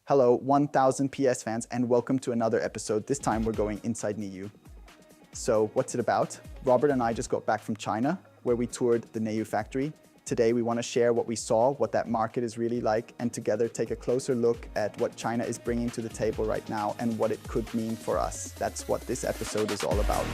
Hello, 1000 PS fans, and welcome to another episode. This time we're going inside NIU. So what's it about? Robert and I just got back from China, where we toured the NIU factory. Today we want to share what we saw, what that market is really like, and together take a closer look at what China is bringing to the table right now and what it could mean for us. That's what this episode is all about.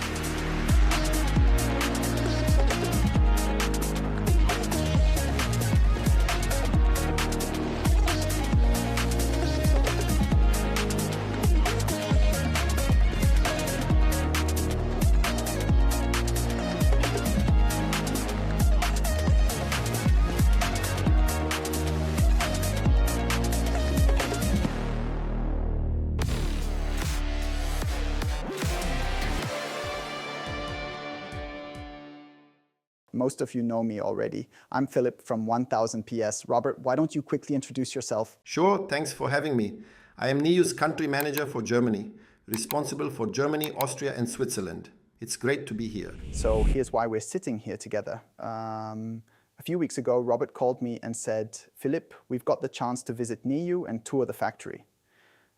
Most of you know me already. I'm Philipp from 1000 PS. Robert, why don't you quickly introduce yourself? Sure, thanks for having me. I am NIU's country manager for Germany, responsible for Germany, Austria and Switzerland. It's great to be here. So here's why we're sitting here together. A few weeks ago, Robert called me and said, Philipp, we've got the chance to visit NIU and tour the factory.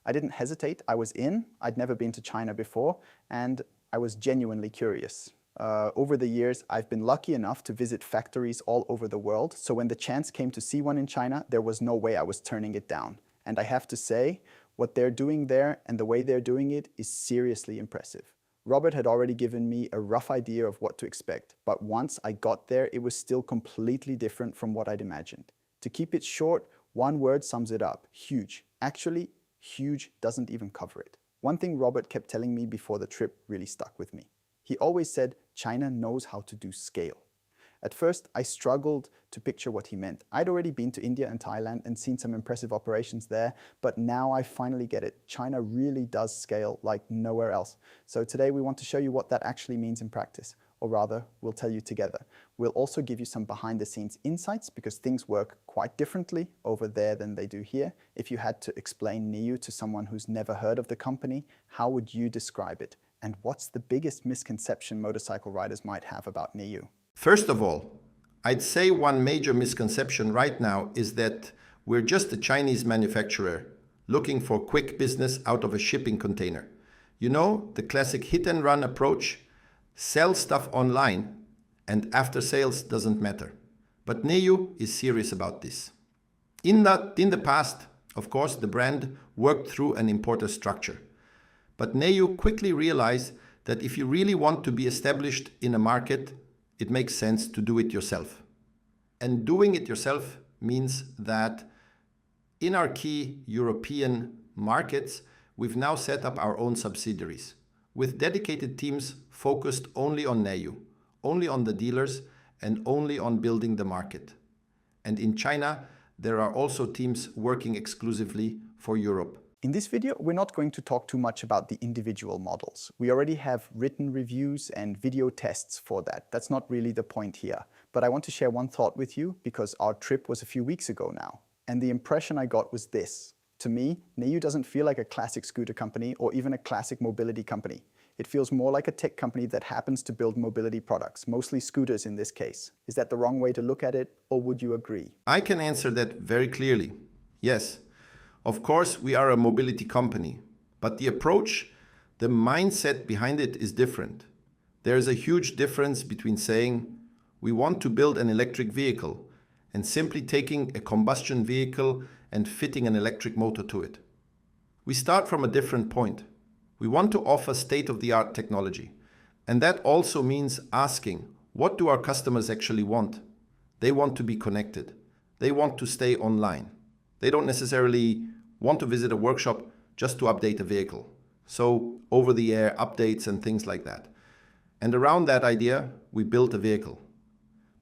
I didn't hesitate. I was in. I'd never been to China before, and I was genuinely curious. Over the years, I've been lucky enough to visit factories all over the world, so when the chance came to see one in China, there was no way I was turning it down. And I have to say, what they're doing there and the way they're doing it is seriously impressive. Robert had already given me a rough idea of what to expect, but once I got there, it was still completely different from what I'd imagined. To keep it short, one word sums it up: huge. Actually, huge doesn't even cover it. One thing Robert kept telling me before the trip really stuck with me. He always said, China knows how to do scale. At first, I struggled to picture what he meant. I'd already been to India and Thailand and seen some impressive operations there, but now I finally get it. China really does scale like nowhere else. So today we want to show you what that actually means in practice, or rather, we'll tell you together. We'll also give you some behind-the-scenes insights because things work quite differently over there than they do here. If you had to explain NIU to someone who's never heard of the company, how would you describe it? And what's the biggest misconception motorcycle riders might have about NIU? First of all, I'd say one major misconception right now is that we're just a Chinese manufacturer looking for quick business out of a shipping container. You know, the classic hit-and-run approach: sell stuff online and after sales doesn't matter. But NIU is serious about this. In the past, of course, the brand worked through an importer structure. But NIU quickly realized that if you really want to be established in a market, it makes sense to do it yourself. And doing it yourself means that in our key European markets, we've now set up our own subsidiaries with dedicated teams focused only on NIU, only on the dealers, and only on building the market. And in China, there are also teams working exclusively for Europe. In this video, we're not going to talk too much about the individual models. We already have written reviews and video tests for that. That's not really the point here. But I want to share one thought with you because our trip was a few weeks ago now. And the impression I got was this. To me, NIU doesn't feel like a classic scooter company or even a classic mobility company. It feels more like a tech company that happens to build mobility products, mostly scooters in this case. Is that the wrong way to look at it, or would you agree? I can answer that very clearly. Yes. Of course, we are a mobility company, but the approach, the mindset behind it is different. There is a huge difference between saying we want to build an electric vehicle and simply taking a combustion vehicle and fitting an electric motor to it. We start from a different point. We want to offer state-of-the-art technology, and that also means asking, what do our customers actually want? They want to be connected. They want to stay online. They don't necessarily want to visit a workshop just to update a vehicle. So over-the-air updates and things like that. And around that idea, we built a vehicle.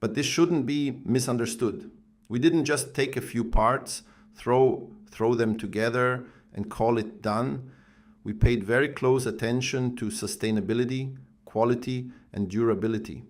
But this shouldn't be misunderstood. We didn't just take a few parts, throw them together and call it done. We paid very close attention to sustainability, quality, and durability.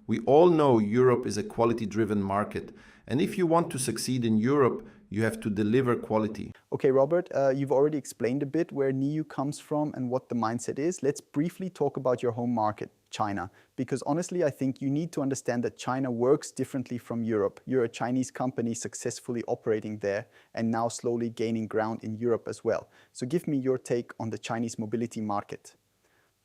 We all know Europe is a quality-driven market. And if you want to succeed in Europe, you have to deliver quality. Okay, Robert, you've already explained a bit where NIU comes from and what the mindset is. Let's briefly talk about your home market, China, because honestly, I think you need to understand that China works differently from Europe. You're a Chinese company successfully operating there and now slowly gaining ground in Europe as well. So give me your take on the Chinese mobility market.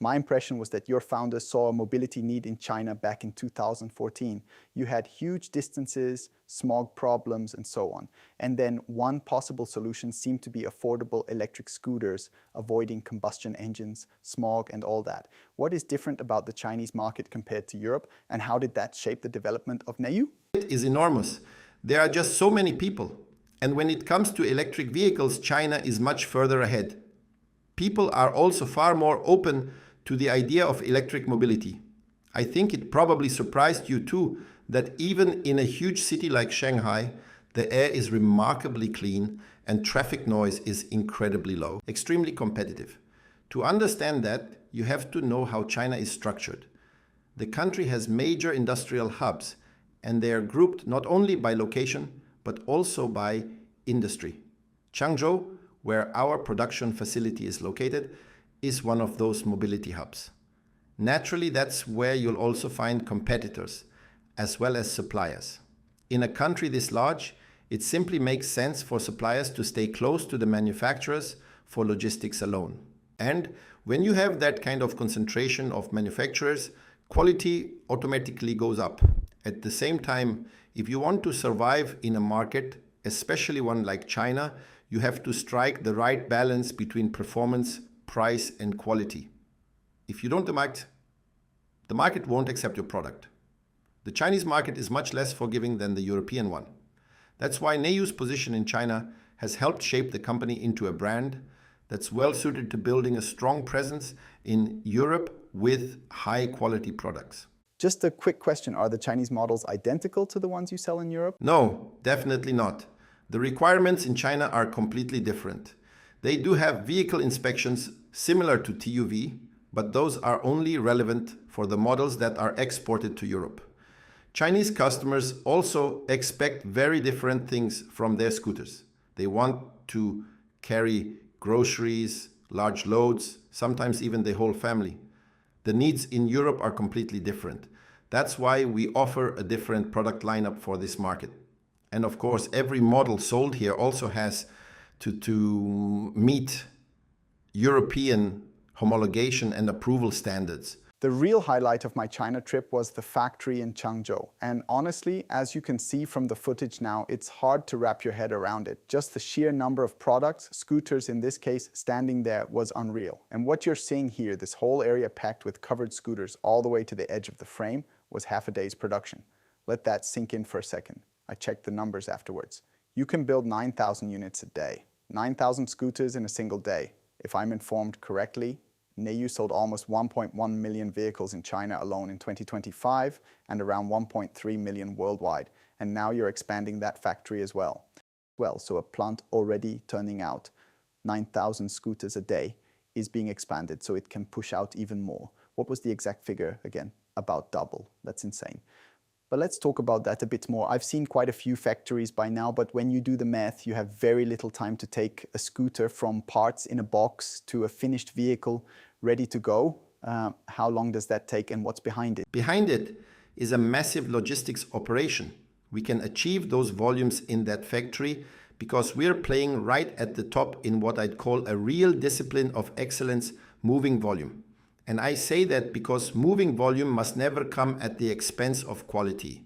My impression was that your founders saw a mobility need in China back in 2014. You had huge distances, smog problems, and so on. And then one possible solution seemed to be affordable electric scooters, avoiding combustion engines, smog, and all that. What is different about the Chinese market compared to Europe, and how did that shape the development of NIU? It is enormous. There are just so many people. And when it comes to electric vehicles, China is much further ahead. People are also far more open to the idea of electric mobility. I think it probably surprised you too that even in a huge city like Shanghai, the air is remarkably clean and traffic noise is incredibly low, extremely competitive. To understand that, you have to know how China is structured. The country has major industrial hubs, and they are grouped not only by location, but also by industry. Changzhou, where our production facility is located, is one of those mobility hubs. Naturally, that's where you'll also find competitors, as well as suppliers. In a country this large, it simply makes sense for suppliers to stay close to the manufacturers for logistics alone. And when you have that kind of concentration of manufacturers, quality automatically goes up. At the same time, if you want to survive in a market, especially one like China, you have to strike the right balance between performance, price, and quality. If you don't, the market won't accept your product. The Chinese market is much less forgiving than the European one. That's why NIU's position in China has helped shape the company into a brand that's well suited to building a strong presence in Europe with high quality products. Just a quick question, are the Chinese models identical to the ones you sell in Europe? No, definitely not. The requirements in China are completely different. They do have vehicle inspections similar to TÜV, but those are only relevant for the models that are exported to Europe. Chinese customers also expect very different things from their scooters. They want to carry groceries, large loads, sometimes even the whole family. The needs in Europe are completely different. That's why we offer a different product lineup for this market. And of course, every model sold here also has to meet European homologation and approval standards. The real highlight of my China trip was the factory in Changzhou. And honestly, as you can see from the footage now, it's hard to wrap your head around it. Just the sheer number of products, scooters in this case, standing there was unreal. And what you're seeing here, this whole area packed with covered scooters all the way to the edge of the frame, was half a day's production. Let that sink in for a second. I checked the numbers afterwards. You can build 9,000 units a day. 9,000 scooters in a single day. If I'm informed correctly, NIU sold almost 1.1 million vehicles in China alone in 2025 and around 1.3 million worldwide. And now you're expanding that factory as well. So a plant already turning out 9,000 scooters a day is being expanded so it can push out even more. What was the exact figure again? About double. That's insane. But let's talk about that a bit more. I've seen quite a few factories by now, but when you do the math, you have very little time to take a scooter from parts in a box to a finished vehicle ready to go. How long does that take and what's behind it? Behind it is a massive logistics operation. We can achieve those volumes in that factory because we're playing right at the top in what I'd call a real discipline of excellence, moving volume. And I say that because moving volume must never come at the expense of quality.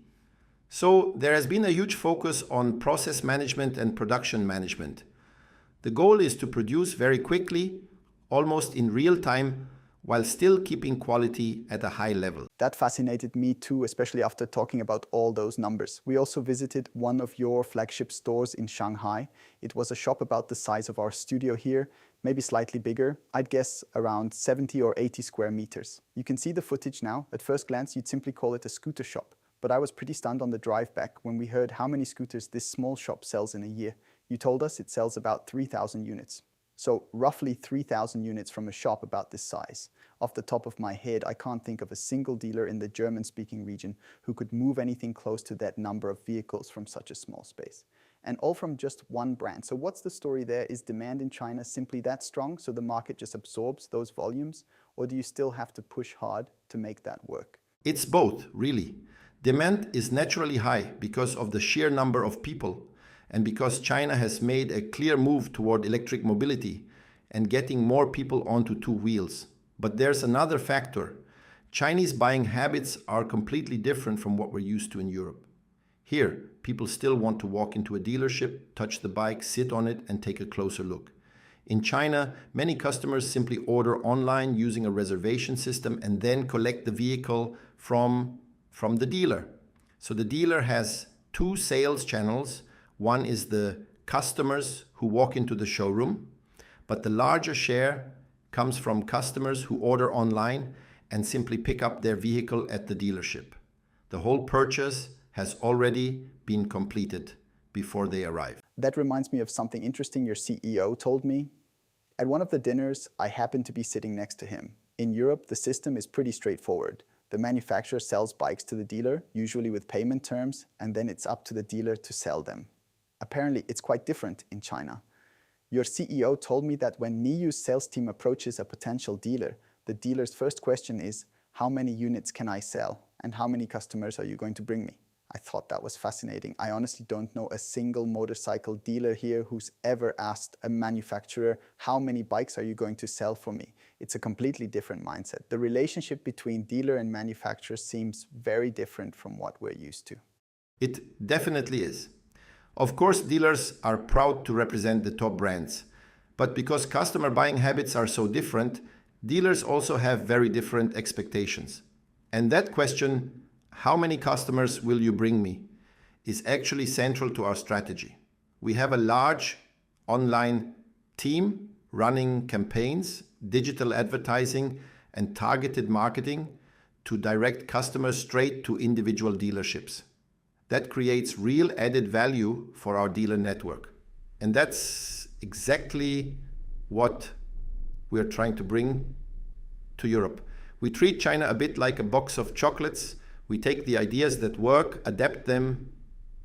So there has been a huge focus on process management and production management. The goal is to produce very quickly, almost in real time, while still keeping quality at a high level. That fascinated me too, especially after talking about all those numbers. We also visited one of your flagship stores in Shanghai. It was a shop about the size of our studio here, maybe slightly bigger. I'd guess around 70 or 80 square meters. You can see the footage now. At first glance, you'd simply call it a scooter shop. But I was pretty stunned on the drive back when we heard how many scooters this small shop sells in a year. You told us it sells about 3,000 units. So roughly 3,000 units from a shop about this size. Off the top of my head, I can't think of a single dealer in the German-speaking region who could move anything close to that number of vehicles from such a small space. And all from just one brand. So what's the story there? Is demand in China simply that strong, so the market just absorbs those volumes? or do you still have to push hard to make that work? It's both, really. Demand is naturally high because of the sheer number of people and because China has made a clear move toward electric mobility and getting more people onto two wheels. But there's another factor. Chinese buying habits are completely different from what we're used to in Europe. Here, people still want to walk into a dealership, touch the bike, sit on it, and take a closer look. In China, many customers simply order online using a reservation system and then collect the vehicle from the dealer. So the dealer has two sales channels. One is the customers who walk into the showroom, but the larger share comes from customers who order online and simply pick up their vehicle at the dealership. The whole purchase has already been completed before they arrive. That reminds me of something interesting your CEO told me. At one of the dinners, I happened to be sitting next to him. In Europe, the system is pretty straightforward. The manufacturer sells bikes to the dealer, usually with payment terms, and then it's up to the dealer to sell them. Apparently, it's quite different in China. Your CEO told me that when NIU's sales team approaches a potential dealer, the dealer's first question is, how many units can I sell? And how many customers are you going to bring me? I thought that was fascinating. I honestly don't know a single motorcycle dealer here who's ever asked a manufacturer, how many bikes are you going to sell for me? It's a completely different mindset. The relationship between dealer and manufacturer seems very different from what we're used to. It definitely is. Of course, dealers are proud to represent the top brands. But because customer buying habits are so different, dealers also have very different expectations. And that question, how many customers will you bring me, is actually central to our strategy. We have a large online team running campaigns, digital advertising, and targeted marketing to direct customers straight to individual dealerships. That creates real added value for our dealer network. And that's exactly what we're trying to bring to Europe. We treat China a bit like a box of chocolates. We take the ideas that work, adapt them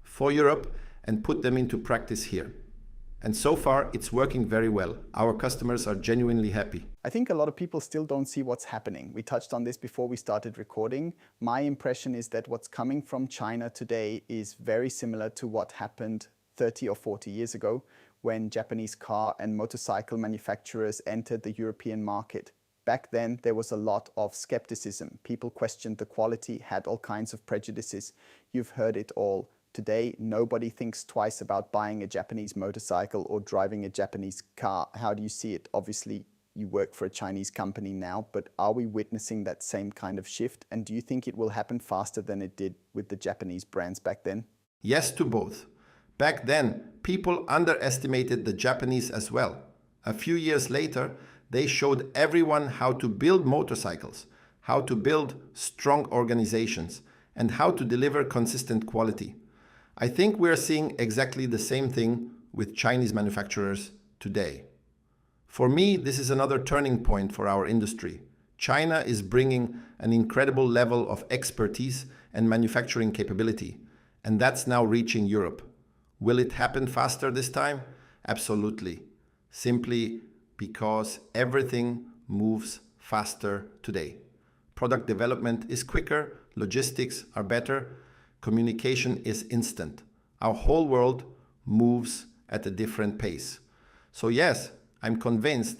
for Europe, and put them into practice here. And so far, it's working very well. Our customers are genuinely happy. I think a lot of people still don't see what's happening. We touched on this before we started recording. My impression is that what's coming from China today is very similar to what happened 30 or 40 years ago when Japanese car and motorcycle manufacturers entered the European market. Back then, there was a lot of skepticism. People questioned the quality, had all kinds of prejudices. You've heard it all. Today, nobody thinks twice about buying a Japanese motorcycle or driving a Japanese car. How do you see it? Obviously, you work for a Chinese company now, but are we witnessing that same kind of shift? And do you think it will happen faster than it did with the Japanese brands back then? Yes to both. Back then, people underestimated the Japanese as well. A few years later, they showed everyone how to build motorcycles, how to build strong organizations, and how to deliver consistent quality. I think we're seeing exactly the same thing with Chinese manufacturers today. For me, this is another turning point for our industry. China is bringing an incredible level of expertise and manufacturing capability, and that's now reaching Europe. Will it happen faster this time? Absolutely. Simply because everything moves faster today. Product development is quicker, logistics are better, communication is instant. Our whole world moves at a different pace. So yes, I'm convinced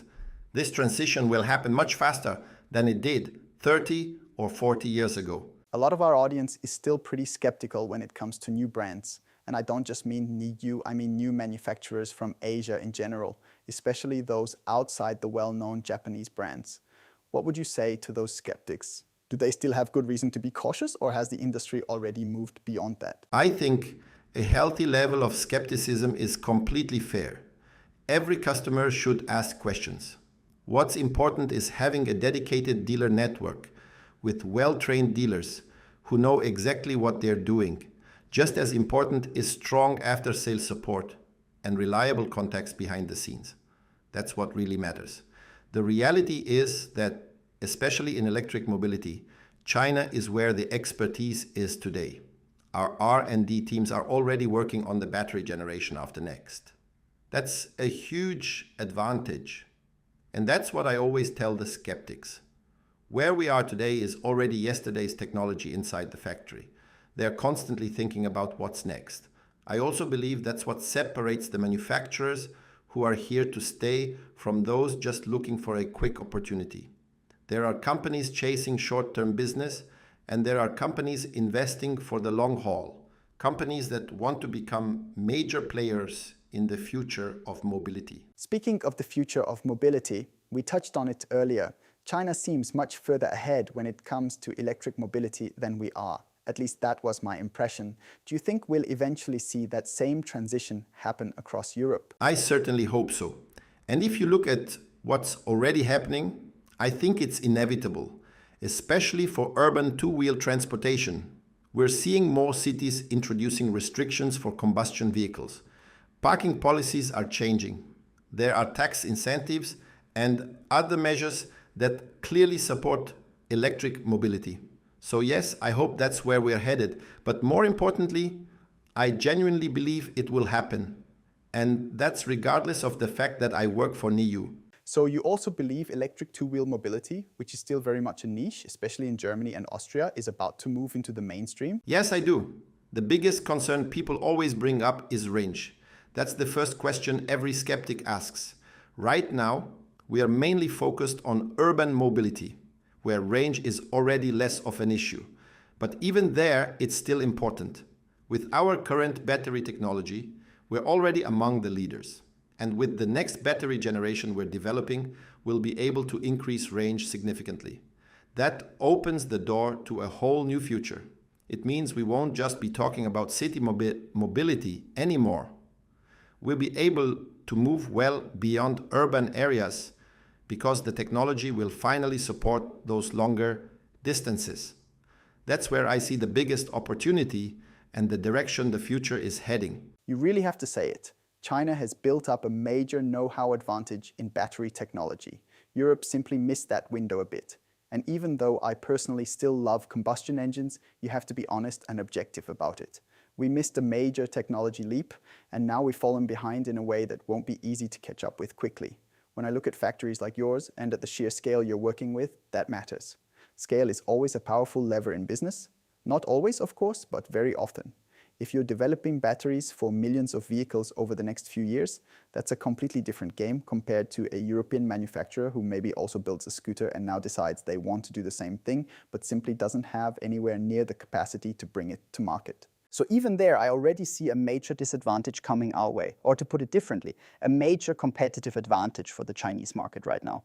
this transition will happen much faster than it did 30 or 40 years ago. A lot of our audience is still pretty skeptical when it comes to new brands. And I don't just mean NIU, I mean new manufacturers from Asia in general, especially those outside the well-known Japanese brands. What would you say to those skeptics? Do they still have good reason to be cautious, or has the industry already moved beyond that? I think a healthy level of skepticism is completely fair. Every customer should ask questions. What's important is having a dedicated dealer network with well-trained dealers who know exactly what they're doing. Just as important is strong after-sales support and reliable contacts behind the scenes. That's what really matters. The reality is that, especially in electric mobility, China is where the expertise is today. Our R&D teams are already working on the battery generation after next. That's a huge advantage. And that's what I always tell the skeptics. Where we are today is already yesterday's technology inside the factory. They are constantly thinking about what's next. I also believe that's what separates the manufacturers who are here to stay from those just looking for a quick opportunity. There are companies chasing short-term business, and there are companies investing for the long haul, companies that want to become major players in the future of mobility. Speaking of the future of mobility, we touched on it earlier. China seems much further ahead when it comes to electric mobility than we are. At least that was my impression. Do you think we'll eventually see that same transition happen across Europe? I certainly hope so. And if you look at what's already happening, I think it's inevitable, especially for urban two-wheel transportation. We're seeing more cities introducing restrictions for combustion vehicles. Parking policies are changing. There are tax incentives and other measures that clearly support electric mobility. So yes, I hope that's where we're headed. But more importantly, I genuinely believe it will happen. And that's regardless of the fact that I work for NIU. So you also believe electric two-wheel mobility, which is still very much a niche, especially in Germany and Austria, is about to move into the mainstream? Yes, I do. The biggest concern people always bring up is range. That's the first question every skeptic asks. Right now, we are mainly focused on urban mobility, where range is already less of an issue. But even there, it's still important. With our current battery technology, we're already among the leaders. And with the next battery generation we're developing, we'll be able to increase range significantly. That opens the door to a whole new future. It means we won't just be talking about city mobility anymore. We'll be able to move well beyond urban areas because the technology will finally support those longer distances. That's where I see the biggest opportunity and the direction the future is heading. You really have to say it. China has built up a major know-how advantage in battery technology. Europe simply missed that window a bit. And even though I personally still love combustion engines, you have to be honest and objective about it. We missed a major technology leap, and now we've fallen behind in a way that won't be easy to catch up with quickly. When I look at factories like yours and at the sheer scale you're working with, that matters. Scale is always a powerful lever in business. Not always, of course, but very often. If you're developing batteries for millions of vehicles over the next few years, that's a completely different game compared to a European manufacturer who maybe also builds a scooter and now decides they want to do the same thing, but simply doesn't have anywhere near the capacity to bring it to market. So even there, I already see a major disadvantage coming our way. Or to put it differently, a major competitive advantage for the Chinese market right now.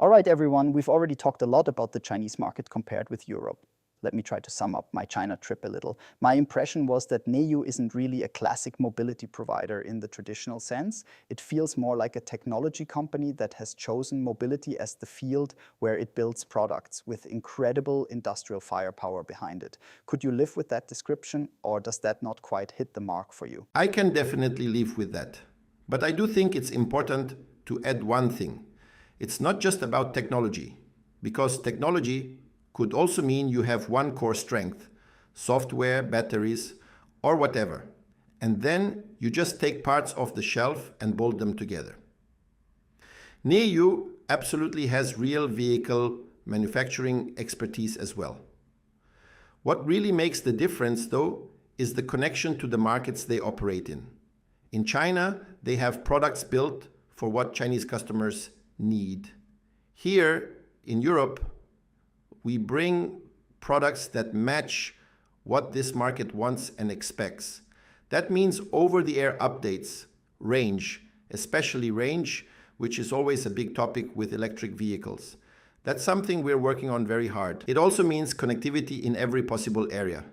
All right, everyone, we've already talked a lot about the Chinese market compared with Europe. Let me try to sum up my China trip a little. My impression was that NIU isn't really a classic mobility provider in the traditional sense. It feels more like a technology company that has chosen mobility as the field where it builds products with incredible industrial firepower behind it. Could you live with that description, or does that not quite hit the mark for you? I can definitely live with that. But I do think it's important to add one thing. It's not just about technology, because technology could also mean you have one core strength, software, batteries, or whatever. And then you just take parts off the shelf and bolt them together. NIU absolutely has real vehicle manufacturing expertise as well. What really makes the difference, though, is the connection to the markets they operate in. In China, they have products built for what Chinese customers need. Here in Europe, we bring products that match what this market wants and expects. That means over-the-air updates, range, especially range, which is always a big topic with electric vehicles. That's something we're working on very hard. It also means connectivity in every possible area,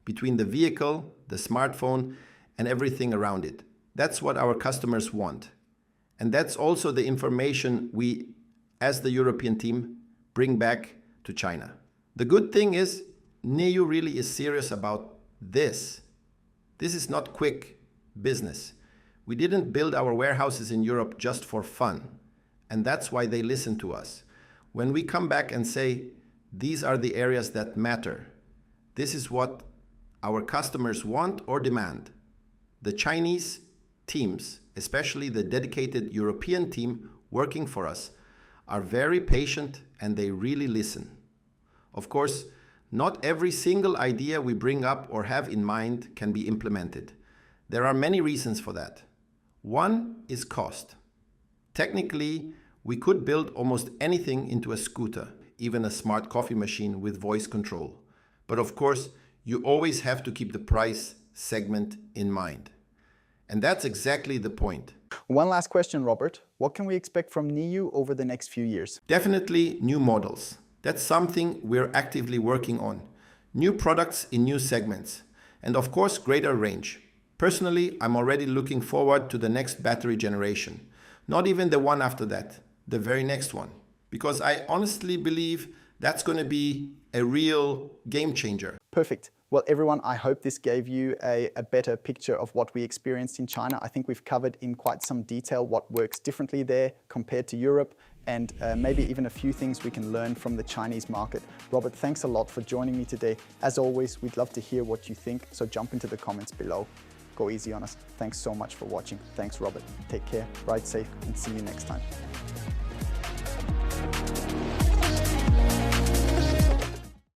between the vehicle, the smartphone, and everything around it. That's what our customers want. And that's also the information we, as the European team, bring back to China. The good thing is, NIU really is serious about this. This is not quick business. We didn't build our warehouses in Europe just for fun, and that's why they listen to us. When we come back and say, these are the areas that matter, this is what our customers want or demand, the Chinese teams, especially the dedicated European team working for us, are very patient and they really listen. Of course, not every single idea we bring up or have in mind can be implemented. There are many reasons for that. One is cost. Technically, we could build almost anything into a scooter, even a smart coffee machine with voice control. But of course, you always have to keep the price segment in mind. And that's exactly the point. One last question, Robert. What can we expect from NIU over the next few years? Definitely new models. That's something we're actively working on. New products in new segments. And of course, greater range. Personally, I'm already looking forward to the next battery generation. Not even the one after that, the very next one. Because I honestly believe that's going to be a real game changer. Perfect. Well, everyone, I hope this gave you a better picture of what we experienced in China. I think we've covered in quite some detail what works differently there compared to Europe, and maybe even a few things we can learn from the Chinese market. Robert, thanks a lot for joining me today. As always, we'd love to hear what you think, so jump into the comments below. Go easy on us. Thanks so much for watching. Thanks, Robert. Take care, ride safe, and see you next time.